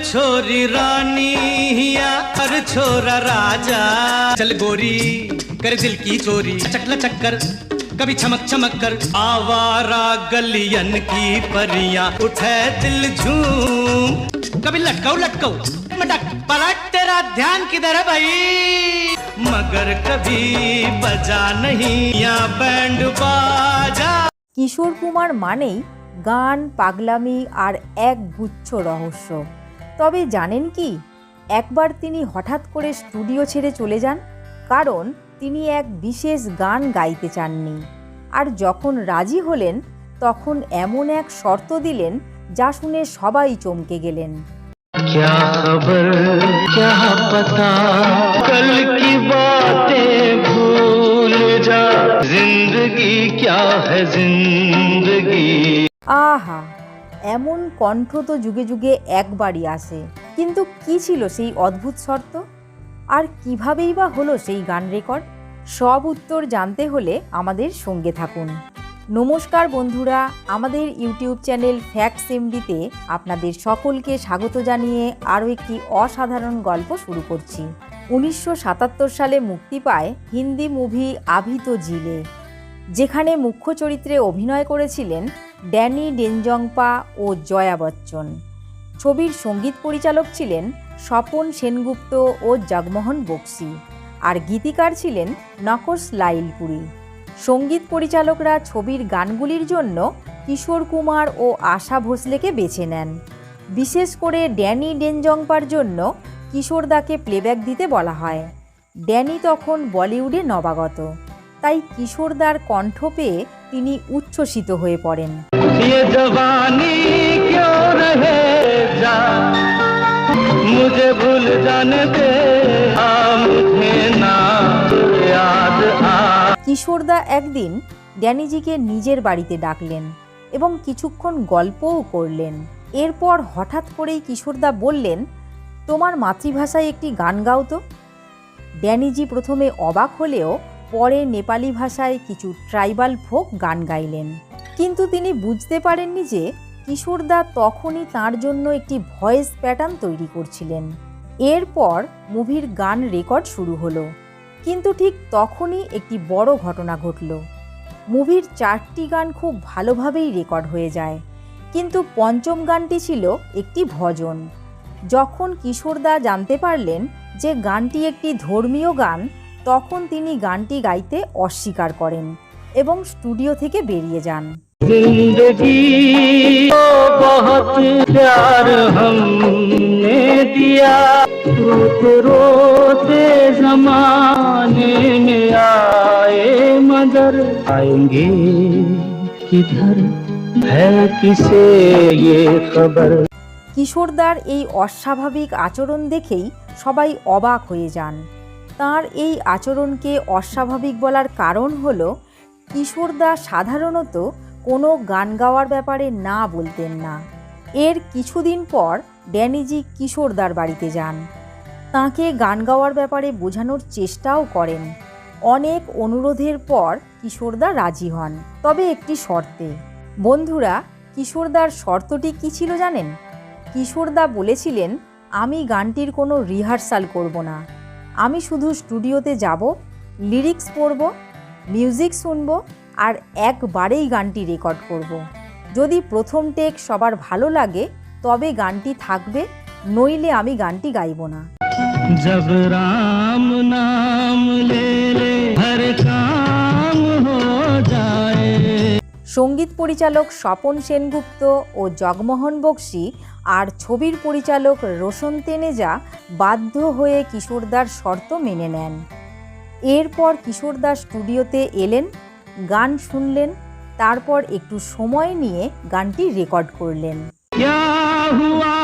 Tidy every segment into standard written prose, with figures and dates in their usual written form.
छोरी रानी या कर छोरा राजा, चल गोरी कर दिल की चोरी, चकला चक्कर कभी चमक चमक कर, आवारा गलियन की परियां उठे दिल झूम, कभी लटकाऊ लटकाऊ मटक पलट, तेरा ध्यान किधर है भाई, मगर कभी बजा नहीं या बैंड बाजा। কিশোর কুমার মানেই গান, পাগলামি আর এক গুচ্ছ রহস্য। তবে জানেন কি, একবার তিনি হঠাৎ করে স্টুডিও ছেড়ে চলে যান, কারণ তিনি এক বিশেষ গান গাইতে চাননি। আর যখন রাজি হলেন তখন এমন এক শর্ত দিলেন যা শুনে সবাই চমকে গেলেন। क्या खबर क्या पता, कल की बातें भूल जा, जिंदगी क्या है जिंदगी। আহা, এমন কণ্ঠ তো যুগে যুগে একবারই আসে, কিন্তু কি ছিল সেই অদ্ভুত শর্ত, আর কিভাবেই বা হলো সেই গান রেকর্ড? সব উত্তর জানতে হলে আমাদের সঙ্গে থাকুন। নমস্কার বন্ধুরা, আমাদের ইউটিউব চ্যানেল ফ্যাক্টস এমডিতে আপনাদের সকলকে স্বাগত জানিয়ে আরও একটি অসাধারণ গল্প শুরু করছি। 1977 সালে মুক্তি পায় হিন্দি মুভি আভি তো জিলে, যেখানে মুখ্য চরিত্রে অভিনয় করেছিলেন ড্যানি ডেঞ্জংপা ও জয়া বচ্চন। ছবির সঙ্গীত পরিচালক ছিলেন স্বপন সেনগুপ্ত ও জগমোহন বক্সি, আর গীতিকার ছিলেন নকশ লাইলপুরি। সঙ্গীত পরিচালকরা ছবির গানগুলির জন্য কিশোর কুমার ও আশা ভোসলেকে বেছে নেন। বিশেষ করে ড্যানি ডেঞ্জংপার জন্য কিশোরদাকে প্লেব্যাক দিতে বলা হয়। ড্যানি তখন বলিউডে নবাগত, তাই কিশোরদার কণ্ঠ পেয়ে তিনি উচ্ছ্বসিত হয়ে পড়েন। मुझे भूल जाने दे, मुझे ना याद आ। কিশোরদা একদিন ড্যানিজিকে নিজের বাড়িতে ডাকলেন এবং কিছুক্ষণ গল্পও করলেন। এরপর হঠাৎ করেই কিশোরদা বললেন, তোমার মাতৃভাষায় একটি গান গাও তো। ড্যানিজি প্রথমে অবাক হলেও পরে নেপালি ভাষায় কিছু ট্রাইবাল ফোক গান গাইলেন, কিন্তু তিনি বুঝতে পারেননি যে কিশোরদা তখনই তার জন্য একটি ভয়েস প্যাটার্ন তৈরি করছিলেন। এরপর মুভির গান রেকর্ড শুরু হলো, কিন্তু ঠিক তখনই একটি বড় ঘটনা ঘটল। মুভির 4টি গান খুব ভালোভাবেই রেকর্ড হয়ে যায়, কিন্তু পঞ্চম গানটি ছিল একটি ভজন। যখন কিশোরদা জানতে পারলেন যে গানটি একটি ধর্মীয় গান, তখন তিনি গানটি গাইতে অস্বীকার করেন এবং স্টুডিও থেকে বেরিয়ে যান। जिंदगी को बहुत प्यार हमने दिया, रोते रोते जमाने में आए, मगर आएंगे किधर है किसे ये खबर। কিশোরদার এই অস্বাভাবিক আচরণ দেখেই সবাই অবাক হয়ে যান। তার এই আচরণকে অস্বাভাবিক বলার কারণ হলো কিশোরদা সাধারণত কোনো গান গাওয়ার ব্যাপারে না বলতেন না। এর কিছুদিন পর ড্যানিজি কিশোরদার বাড়িতে যান, তাকে গান গাওয়ার ব্যাপারে বোঝানোর চেষ্টাও করেন। অনেক অনুরোধের পর কিশোরদা রাজি হন, তবে একটি শর্তে। বন্ধুরা, কিশোরদার শর্তটি কী ছিল জানেন? কিশোরদা বলেছিলেন, আমি গানটির কোনো রিহার্সাল করব না, আমি শুধু স্টুডিওতে যাব, লিরিক্স পড়ব, মিউজিক শুনব আর একবারেই গানটি রেকর্ড করব। যদি প্রথম টেক সবার ভালো লাগে তবে গানটি থাকবে, নইলে আমি গানটি গাইব না। जब राम नाम ले ले हर काम हो जाए। সঙ্গীত পরিচালক স্বপন সেনগুপ্ত ও জগমোহন বক্সি আর ছবির পরিচালক রোশন তেনেজা বাধ্য হয়ে কিশোরদার শর্ত মেনে নেন। এরপর কিশোরদা স্টুডিওতে এলেন, গান শুনলেন, তারপর একটু সময় নিয়ে গানটি রেকর্ড করলেন। क्या हुआ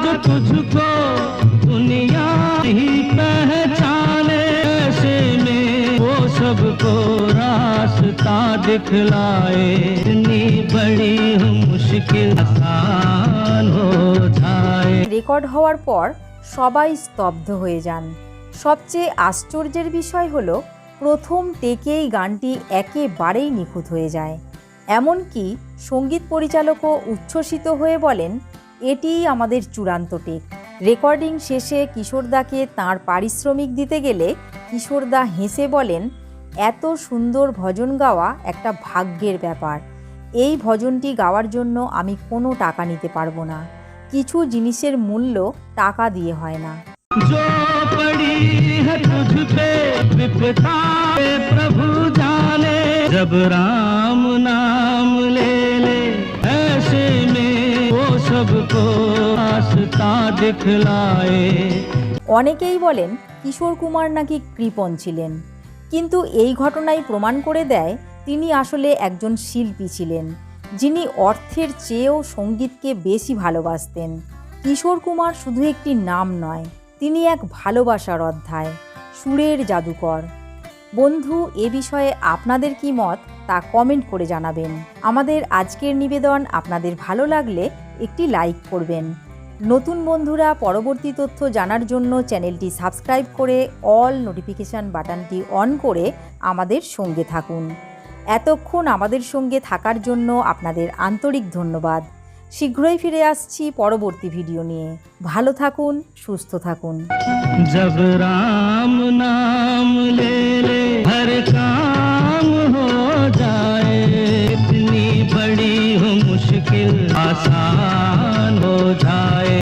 जो तुझको दुनिया ही पहचाने, ऐसे में वो सबको रास्ता दिखलाए, इतनी बड़ी मुश्किल आसान हो जाए। রেকর্ড হওয়ার পর সবাই স্তব্ধ হয়ে যান। সবচেয়ে আশ্চর্যের বিষয় হলো প্রথম টেকেই গানটি একেবারেই নিখুঁত হয়ে যায়। এমনকি সঙ্গীত পরিচালকও উচ্ছ্বসিত হয়ে বলেন, এটিই আমাদের চূড়ান্ত টেক, রেকর্ডিং শেষে কিশোরদাকে তাঁর পারিশ্রমিক দিতে গেলে কিশোরদা হেসে বলেন, এত সুন্দর ভজন গাওয়া একটা ভাগ্যের ব্যাপার। এই ভজনটি গাওয়ার জন্য আমি কোনো টাকা নিতে পারবো না। কিছু জিনিসের মূল্য টাকা দিয়ে হয় না। जो पड़ी है तुझ पे विपदा प्रभु जाने, जब राम नाम ले ले ऐसे में वो सबको रास्ता दिखलाए। অনেকেই বলেন কিশোর কুমার নাকি কৃপণ ছিলেন, কিন্তু এই ঘটনাই প্রমাণ করে দেয় তিনি আসলে একজন শিল্পী ছিলেন, যিনি অর্থের চেয়েও সঙ্গীতকে বেশি ভালোবাসতেন। কিশোর কুমার শুধু একটি নাম নয়, তিনি এক ভালোবাসার অধ্যায়, সুরের জাদুকর। বন্ধু, এ বিষয়ে আপনাদের কি মত তা কমেন্ট করে জানাবেন। আমাদের আজকের নিবেদন আপনাদের ভালো লাগলে একটি লাইক করবেন। নতুন বন্ধুরা পরবর্তী তথ্য জানার জন্য চ্যানেলটি সাবস্ক্রাইব করে অল নোটিফিকেশান বাটনটি অন করে আমাদের সঙ্গে থাকুন। এতক্ষণ আমাদের সঙ্গে থাকার জন্য আপনাদের আন্তরিক ধন্যবাদ। শীঘ্রই ফিরে আসছি পরবর্তী ভিডিও নিয়ে। ভালো থাকুন, সুস্থ থাকুন। जब राम नाम ले ले हर काम